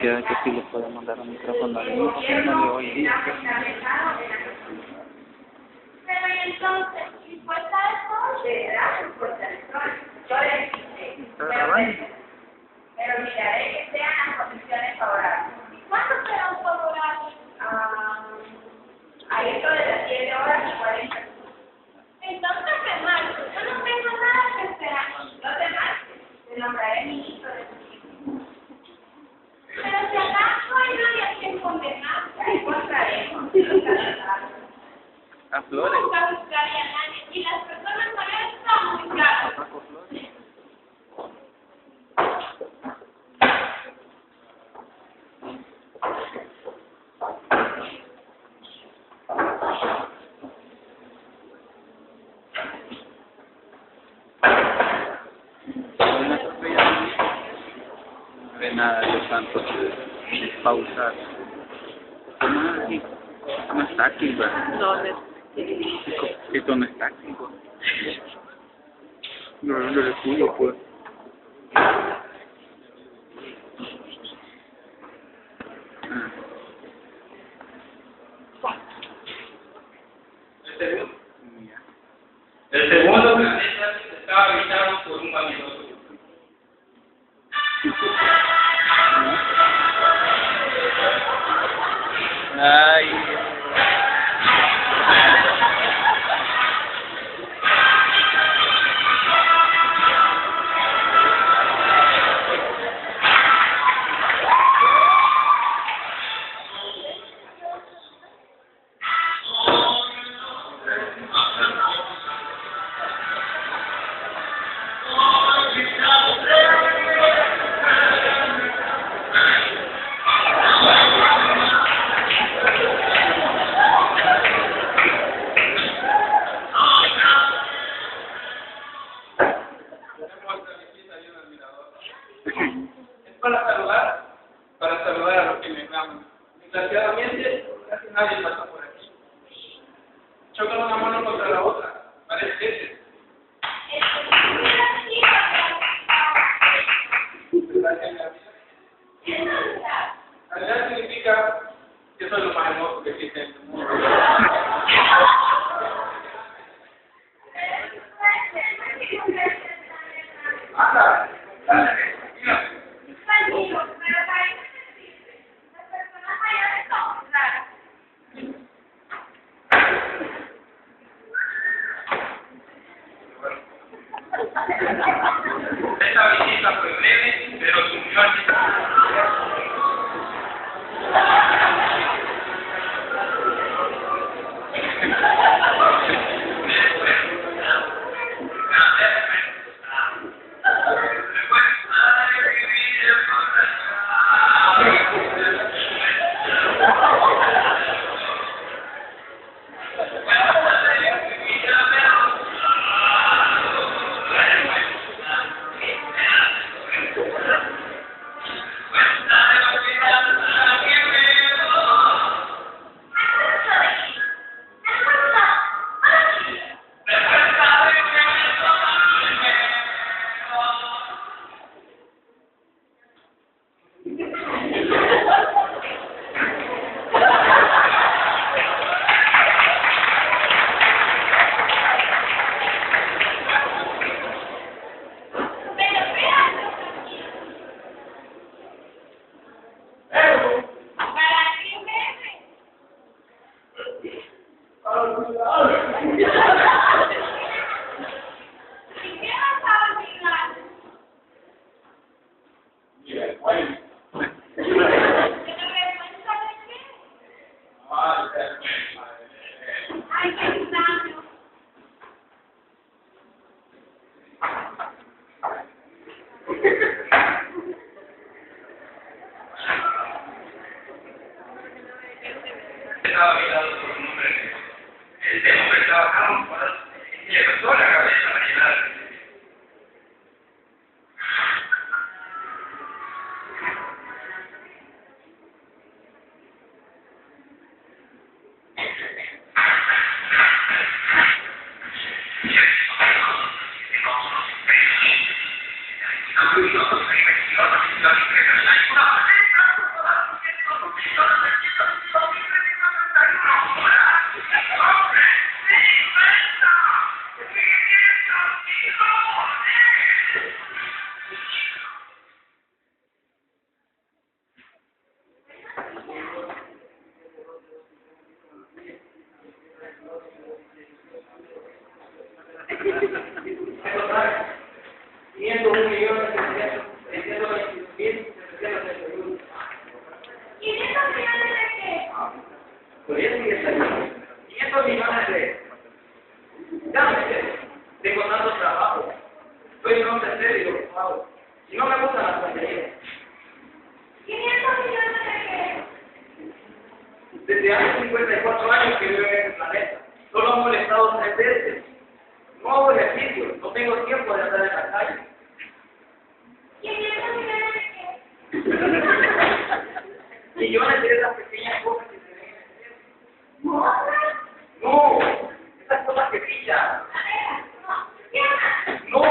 Ya que sí les puedo mandar un micrófono al mismo, porque no le oí. Pero y entonces, impuesta eso, de edad, impuesta electrónica. Yo le dije, pero miraré que sean las condiciones favorables. ¿Y cuánto serán favorables? A esto de las 7 horas y 40. Entonces, de marzo, yo no tengo nada que esperar. Los de marzo, te nombraré ministro de Justicia. Pero si acaso hay nadie a quien condenar, ahí encontraremos los casados. A Flores. Nunca buscaría a nadie, y las personas mayores están muy caras. Paco Flores. De nada, Dios santo, pausar. ¿Cómo es aquí? No está aquí, ¿verdad? No, Esto no está aquí, pues. No le pudo, pues. El segundo planeta estaba habitado por un vanidoso. Ay. Es para saludar a los que me llaman. Desgraciadamente, casi nadie pasa por aquí. Chocan una mano contra la otra, parece ese. Realidad significa que soy lo más hermoso que existe en el mundo. Anda, dale, mira. Esta visita fue breve, pero surgió al estaba habitado por un hombre. Este hombre trabajaba un cuadro y le pasó la cabeza a llenar. ¿500 millones de qué? Todavía sigue saliendo. 500 millones tengo tanto trabajo. Soy un hombre serio, ocupado. Y no me gustan las tonterías. 500 millones de qué? Desde hace 54 años que vivo en este planeta. Solo he molestado 3 veces. No hago ejercicio, no tengo tiempo de andar en la calle. 500 millones de qué? Millones de esas pequeñas cosas que se ven en el cielo. ¿Moscas? No, esas cosas que brillan. No. ¿Llamas? No,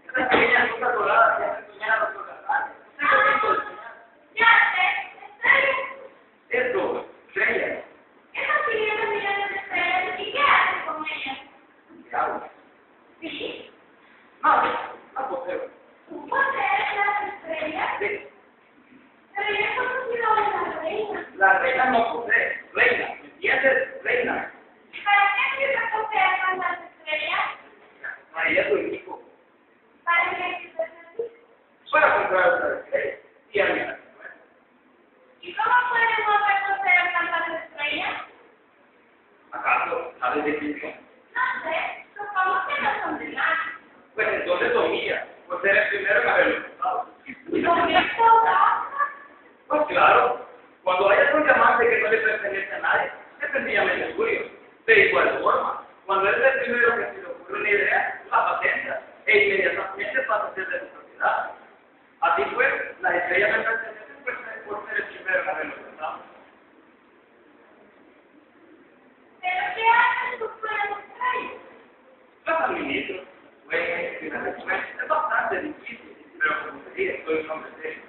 esas pequeñas cosas doradas que hacen soñar a los orgasmos. Ya sé. ¿Estrellas? Eso, estrellas. Esos 500 millones de estrellas, ¿y qué haces con ellas? ¿Qué hago? ¿Sí? No poseo. ¿Tú posees las estrellas? Sí. Pero yo he conocido a las reinas. La reina no posee, reina, ¿me entiendes? Reina. ¿Para qué sirve poseer tantas estrellas? Para ella soy hijo. ¿Para qué sirve así? Para comprar otra estrella. Y a mí. ¿Y cómo puede un hombre poseer tantas estrellas? ¿Acaso sabes de quién son? No sé, supongo que no son de nadie. Pues entonces son mías, por ser el primero en haberlo pensado. ¿Por qué todas? Pues claro, cuando hayas un diamante que no le pertenece a nadie, es sencillamente tuyo. De igual forma, cuando eres el primero que se le ocurre una idea, la patentas, e inmediatamente pasa a ser de tu propiedad. Así pues, las estrellas me pertenecen por ser el primero en haberlo pensado. ¿Pero qué haces tú con las estrellas? Las administro, pues, es bastante difícil, pero como te dije, soy un hombre serio.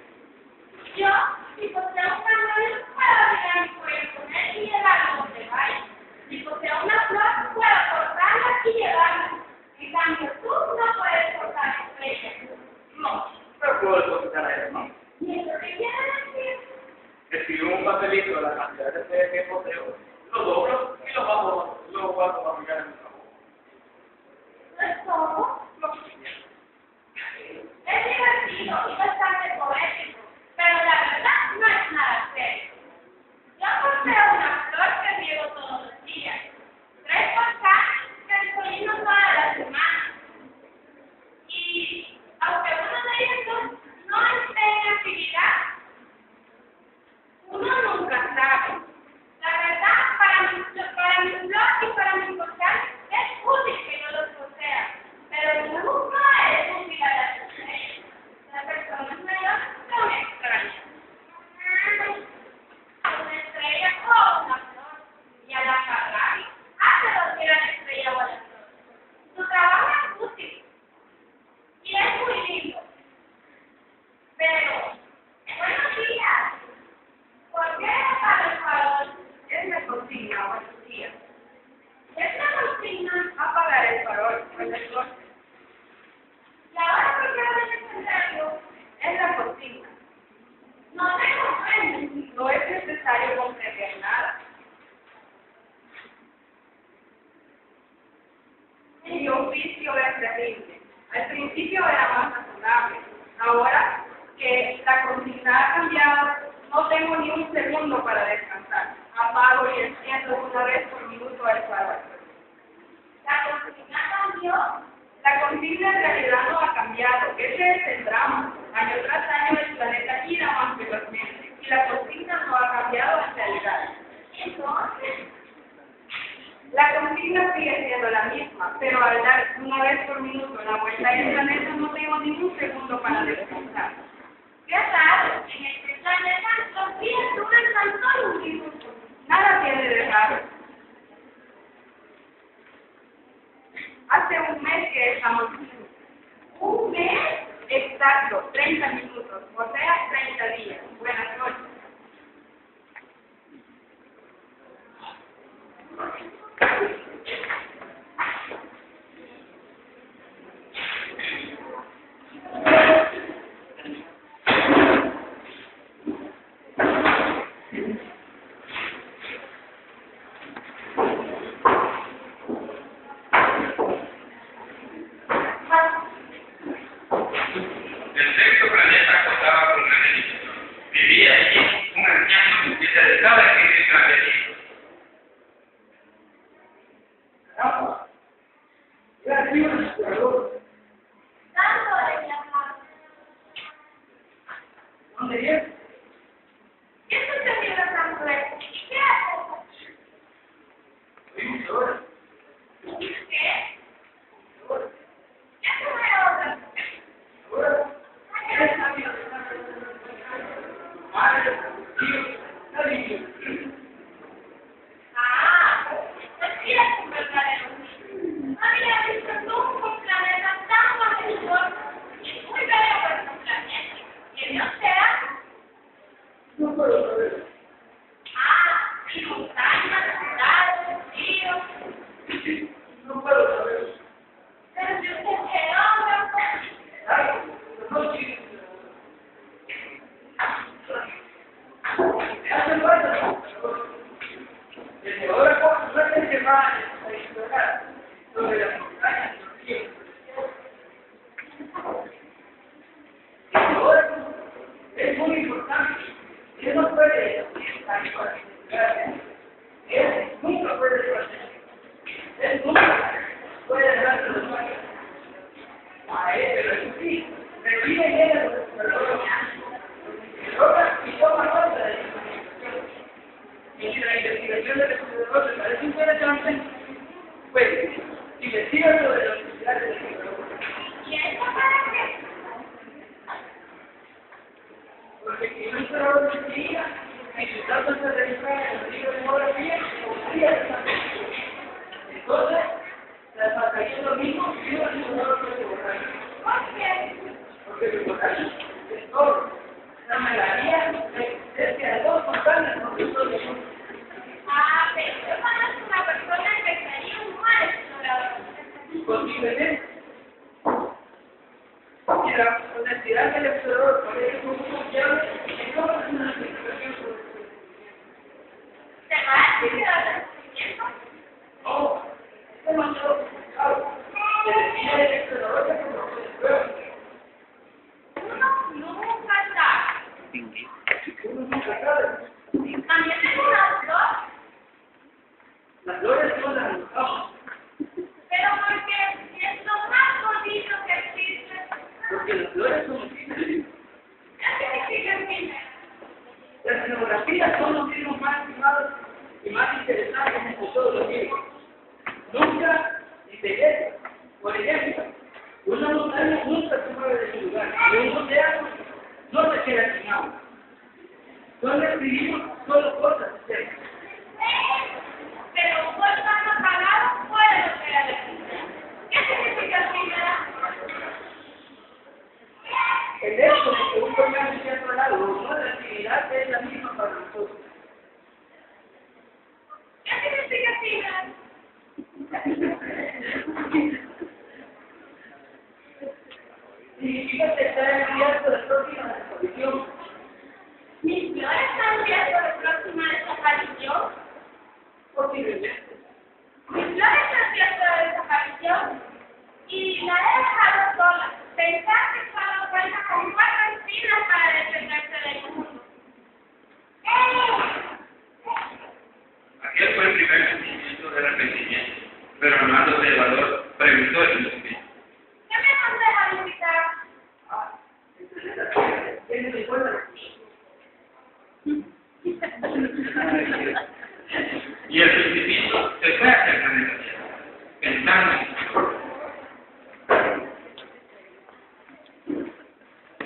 Yo, si poseo un candado, puedo abrir mi cuello con él y llevarlo donde vaya. Si poseo una flor, puedo cortarla y llevarla. En cambio, tú no puedes cortar estrellas. No, pero puedo depositar a él, ¿no? ¿Y eso qué quiere decir? Escribo un papelito de la cantidad de estrellas que poseo, lo doblo y lo guardo para mirar en mi trabajo. ¿No es todo? Es divertido y bastante poético, pero la verdad no es nada serio. Yo poseo una flor que riego todos los días, 3 volcanes que desayuno todas las semanas. Y aunque uno de ellos no esté en actividad, uno nunca sabe. La verdad, para mi flor y para mi volcán es útil que yo los posea, pero nunca es útil a las estrellas. Las personas mayores son extrañas. Una estrella o una flor, y a la Ferrari hace lo que la estrella o la flor. Su trabajo es útil y es muy lindo. Pero, buenos días. ¿Por qué apaga el farol? Es la consigna, buenos días. Es la consigna. Apagar el farol, buenas noches. ¿Y ahora por qué no es necesario? Es la consigna. No te comprendo. No es necesario comprender nada. Mi oficio es terrible. Al principio era más razonable. Ahora que la consigna ha cambiado, no tengo ni un segundo para descansar. Apago y enciendo una vez por minuto el farol. La consigna cambió. La consigna en realidad no ha cambiado. Ese es el drama. Año tras año el planeta gira más velozmente y la consigna no ha cambiado en realidad. Entonces, La consigna sigue siendo la misma, pero al dar una vez por minuto la vuelta al planeta no tengo ningún segundo para descansar. qué raro. En este planeta los días duran tan solo un minuto. Nada tiene de raro. Hace un mes que estamos vivos. ¿Un mes? Exacto, 30 minutos, o sea, 30 días. Buenas noches. ustedes saben que es grandecito. Caramba. Era aquí un explorador. Tanto de viajar. ¿Dónde es? ¿Qué sucedió tan fuerte? ¿Qué haces? Vimos ahora. ¿Qué? ¿Qué fue otra? Ahora. Eres amigo. Madre, tío, nadie. Ah, así es un verdadero. No había visto nunca un planeta tan majestuoso y muy bello por su planeta. Que Dios sea. No puedo saber. Ah, y montañas, ciudades, ríos. No puedo saber. Pero si usted es geógrafo. Ay, no sí. Me hace falta. El geógrafo no es el que va a explorar sobre las montañas y los ríos. El geógrafo es muy importante. Y él no puede estar para explorar. Él nunca puede hacer. Él nunca puede darse los pasos. A él, pero eso sí, recibe bien a los exploradores. Y toma nota de la investigación. Y si la investigación del explorador le parece interesante, pues investiga sobre las necesidades del explorador. ¿Y eso para qué? Porque si un explorador investiga y sus datos se registran en el libro de geografía, podría también. Entonces, la pasaría lo mismo si un explorador no se borraría. ¿Por qué? Porque el borracho es todo. La mayoría es que a dos montañas no se puede. Ah, pero yo conozco una persona que sería un mal explorador. Posiblemente. Y la honestidad del explorador parece muy confiable en todas las investigaciones sobre el descubrimiento. ¿Se va a decir al descubrimiento? No, es demasiado complicado. Se define el explorador de como se prueba. Uno nunca sabe. Uno nunca sabe. También tengo una flor, Las flores son las buscamos, pero porque es lo más bonito que existe. porque las flores son simples. ¿Qué significa simple? Las geografías son los libros más estimados y más interesantes entre todos los libros. Nunca ni belleza. Por ejemplo, una montaña nunca se mueve de su lugar y un océano no se queda sin agua. Donde escribimos solo cosas externas. Pero un volcán apagado puede ser electricidad. ¿Qué significa simple? El hecho de que un volcán esté apagado o no, la actividad es la misma para nosotros. ¿Qué significa simple? Significa que está en riesgo de próxima desaparición. ¿Mis flores están en riesgo de próxima desaparición? Posiblemente. Mis flores están en riesgo de desaparición y la he dejado sola. Pensar que solo cuenta con 4 espinas para defenderse del mundo. Aquel fue el primer sentimiento del arrepentimiento, pero Armando de Valor preguntó el sentimiento. ¿Qué me aconseja visitar? Ah, tiene mi cuenta. Y el principito se fue hacia el planeta Tierra, pensando en su futuro.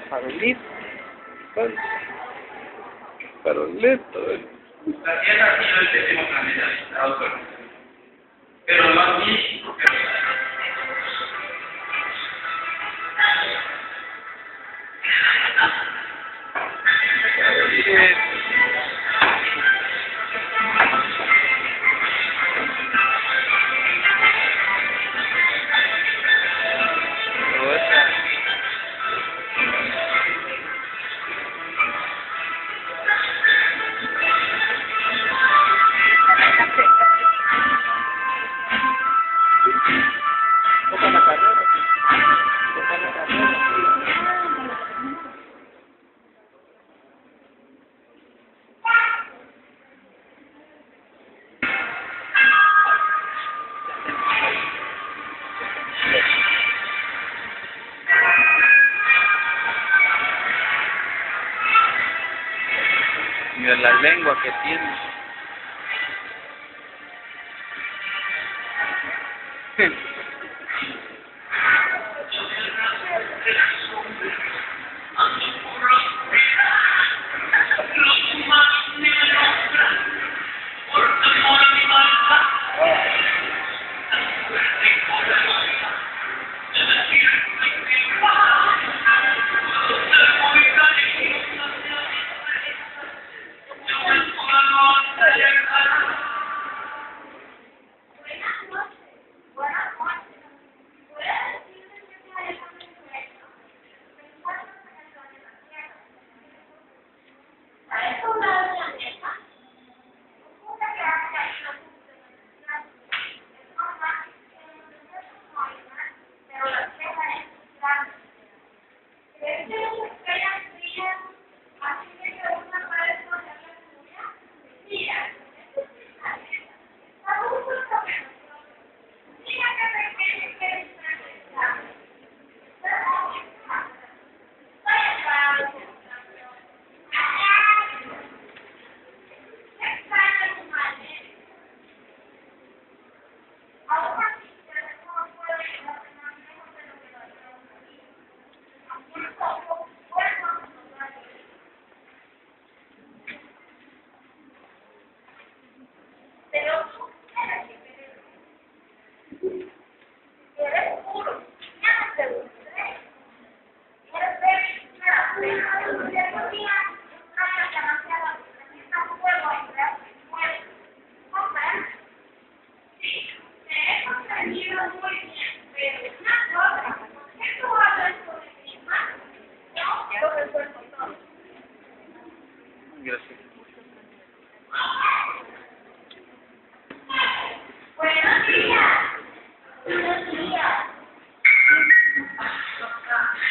Carolito. La Tierra ha sido el 10º planeta visitado por el hombre, pero no así porque Mira la lengua que tiene. Gracias. Buenos días. Buenos días.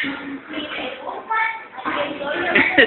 Si me gustan, aquí estoy yo.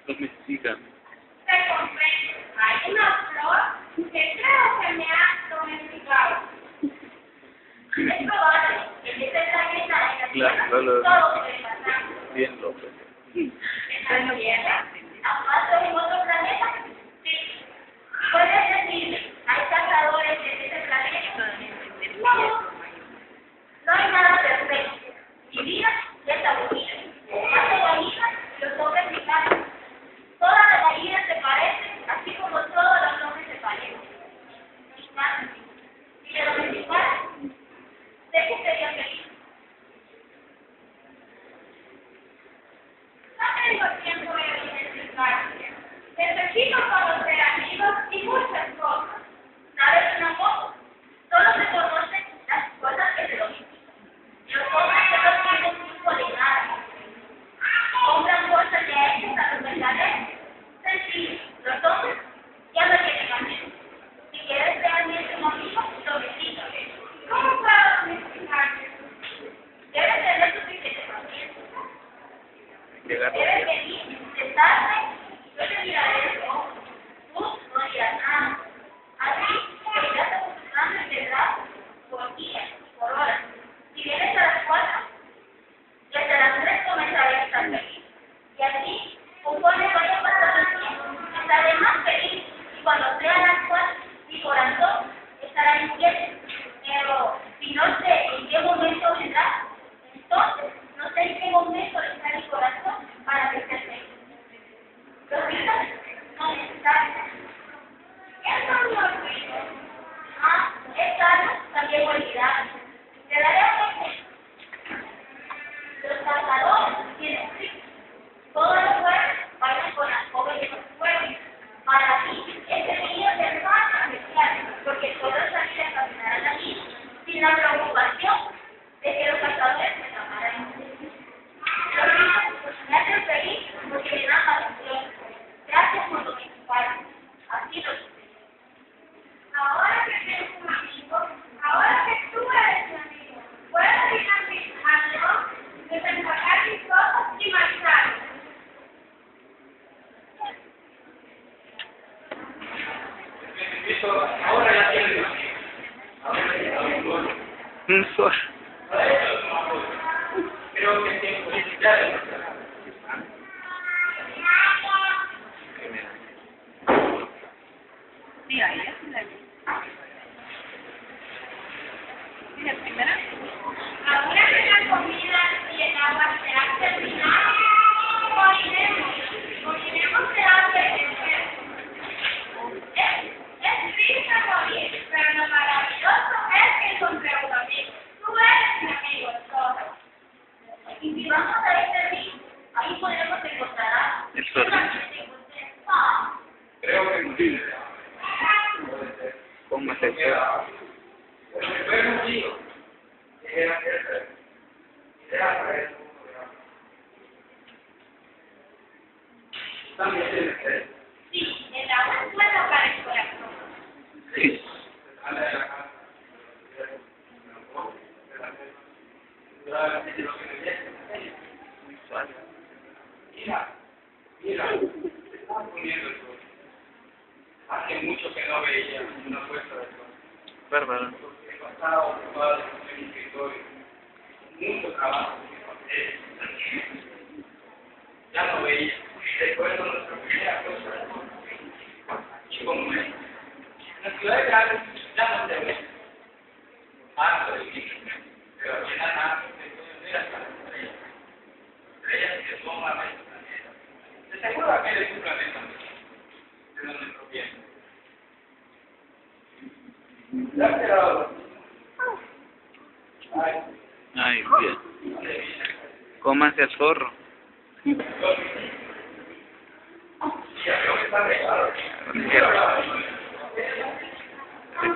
Domestican. Te comprendo. Hay una flor que creo que me ha domesticado. Es probable que en este planeta en la Tierra todo puede pasar. Bien, López. ¿En la Tierra? ¿Acaso en otro planeta? Sí. ¿Puedes decirme, hay cazadores en ese planeta? No. No hay nada perfecto. Mi vida es aburrida. Hace gallinas y los hombres mexicanos. Todas las gallinas se parecen, así como todos los hombres se parecen. Mexicanos. Y de los mexicanos, ¿de qué sería feliz? No tengo tiempo de identificarme. Necesito conocer amigos y muchas cosas. ¿Sabes una cosa? Solo se conocen las cosas que se domestican. Los hombres que no tienen tiempo de nada. Compran cosas de ellos a los mercaderes. Sencillo, los hombres ya no tienen amigos. Si quieres realmente un amigo, domestícate. ¿Cómo puedo domesticarte? Debes tener suficiente paciencia. Debes venir, sentarte, yo te miraré de ojo. Eso ahora ya tiene Un sol. creo que tiene publicidad. Sí, ahí es la ¿Y la primera? Ahora que la comida y el agua se han terminado, moriremos de hambre y de sed. Es triste morir, pero lo maravilloso es que encontré un amigo. Tú eres mi amigo, todo. Y si vamos a este río, ahí podemos encontrar algo. El sol. Creo que sí. ¿Cómo es eso? Pero me fue contigo. Era idea para eso. También tiene que ser. Sí, el agua es buena para el corazón. Sí. Mira, estaba poniendo el sol. Hace mucho que no veía una puesta de sol. Bárbaro. Porque pasaba ocupado en mi escritorio. Mucho trabajo que pasé. Ya no veía. Recuerdo nuestra primera cosa. Y como es. En la ciudad de Cali ya no se ve. Harto de mí. Pero aquí en la nave se puede ver hasta las estrellas. Estrellas que son la mesa planeta. De seguro aquel es un planeta. De donde proviene. Ay, bien. Cómase al zorro. Se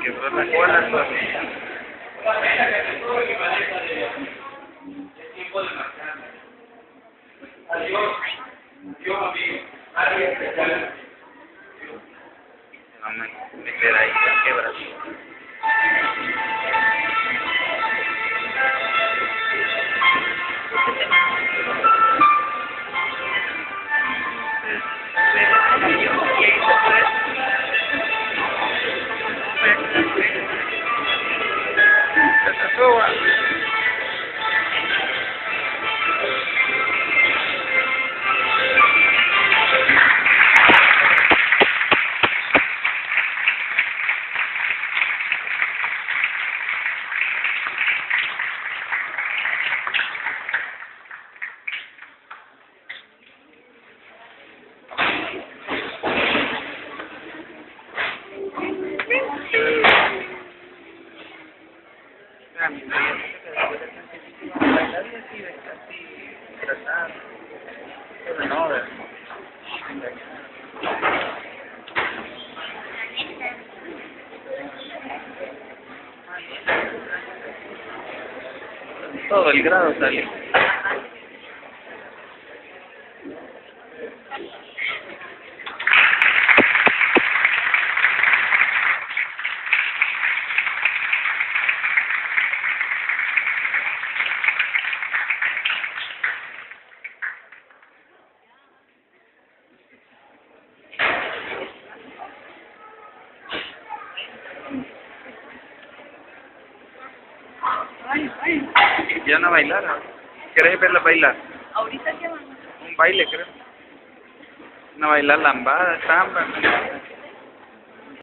quebró la cola, zorro. Una pena que todo mi planeta de es tiempo de marcharme. Adiós. Adiós, amigo. Alguien especial. Vamos a meter ahí la quebra. Todo el grado salió. Ya no bailaron. ¿Querés verla bailar? Ahorita qué van. Un baile, creo. Una bailar lambada, samba.